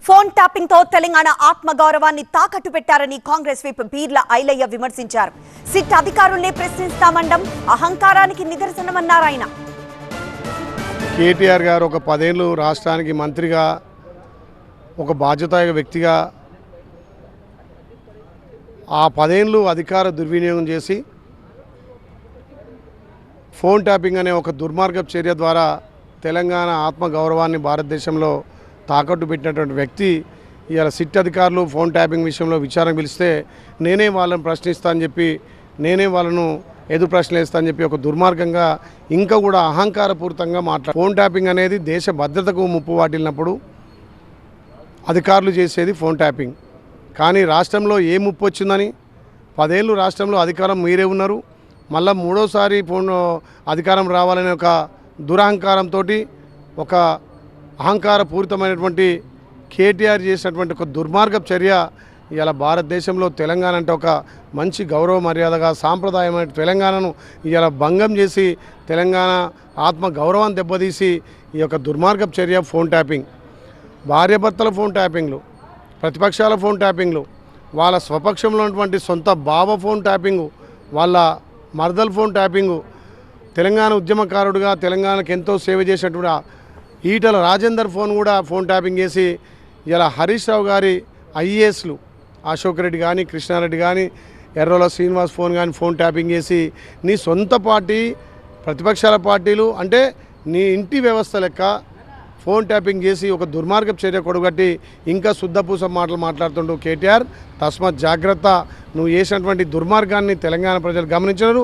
Phone tapping తో తెలంగాణ ఆత్మగౌరవాన్ని తాకట్టు పెట్టారని కాంగ్రెస్ విప్ బీర్ల ఐలయ్య విమర్శించారు. సిట్ అధికారుల్నే ప్రశ్నిస్తామండం అహంకారానికి నిదర్శనమన్నారు ఆయన. కేటీఆర్ గారు ఒక 10 ఏళ్ళు రాష్ట్రానికి మంత్రిగా ఒక బాధ్యతాయుత వ్యక్తిగా ఆ 10 ఏళ్ళు అధికార దుర్వినియోగం చేసి ఫోన్ ట్యాపింగ్ అనే ఒక దుర్మార్గపు చర్య ద్వారా తెలంగాణ ఆత్మగౌరవాన్ని భారతదేశంలో తాకట్టు పెట్టినటువంటి వ్యక్తి ఇవాళ సిట్ అధికారులు ఫోన్ ట్యాపింగ్ విషయంలో విచారణ పిలిస్తే నేనే వాళ్ళని ప్రశ్నిస్తానని చెప్పి నేనే వాళ్ళను ఎదురు ప్రశ్నలు వేస్తానని చెప్పి ఒక దుర్మార్గంగా ఇంకా కూడా అహంకారపూరితంగా ఫోన్ ట్యాపింగ్ అనేది దేశ భద్రతకు ముప్పు వాటిల్లినప్పుడు అధికారులు చేసేది ఫోన్ ట్యాపింగ్. కానీ రాష్ట్రంలో ఏ ముప్పు వచ్చిందని 10 ఏళ్ళు రాష్ట్రంలో అధికారం మీరే ఉన్నారు, మళ్ళీ మూడోసారి ఫోన్ అధికారం రావాలనే ఒక దురహంకారంతో ఒక అహంకారపూరితమైనటువంటి కేటీఆర్ చేసినటువంటి ఒక దుర్మార్గపు చర్య ఇవాళ భారతదేశంలో తెలంగాణ అంటే ఒక మంచి గౌరవ మర్యాదగా సాంప్రదాయమైన తెలంగాణను ఇవాళ భంగం చేసి తెలంగాణ ఆత్మ గౌరవాన్ని దెబ్బతీసి ఈ యొక్క దుర్మార్గపు చర్య ఫోన్ ట్యాపింగ్, భార్యాభర్తల ఫోన్ ట్యాపింగ్లు, ప్రతిపక్షాల ఫోన్ ట్యాపింగ్లు, వాళ్ళ స్వపక్షంలో ఉన్నటువంటి సొంత బావ ఫోన్ ట్యాపింగు, వాళ్ళ మర్దల్ ఫోన్ ట్యాపింగు, తెలంగాణ ఉద్యమకారుడుగా తెలంగాణకు ఎంతో సేవ చేసినటువంటి ఈటల రాజేందర్ ఫోన్ ట్యాపింగ్ చేసి ఇలా హరీష్ రావు గారి ఐఏఎస్లు అశోక్ రెడ్డి కానీ కృష్ణారెడ్డి కానీ ఎర్రోల శ్రీనివాస్ ఫోన్ ట్యాపింగ్ చేసి నీ సొంత పార్టీ ప్రతిపక్షాల పార్టీలు అంటే నీ ఇంటి వ్యవస్థ లెక్క ఫోన్ ట్యాపింగ్ చేసి ఒక దుర్మార్గపు చర్య కొడగట్టి ఇంకా శుద్ధపూస మాటలు మాట్లాడుతుంటూ కేటీఆర్ తస్మాత్ జాగ్రత్త, నువ్వు చేసినటువంటి దుర్మార్గాన్ని తెలంగాణ ప్రజలు గమనించరు.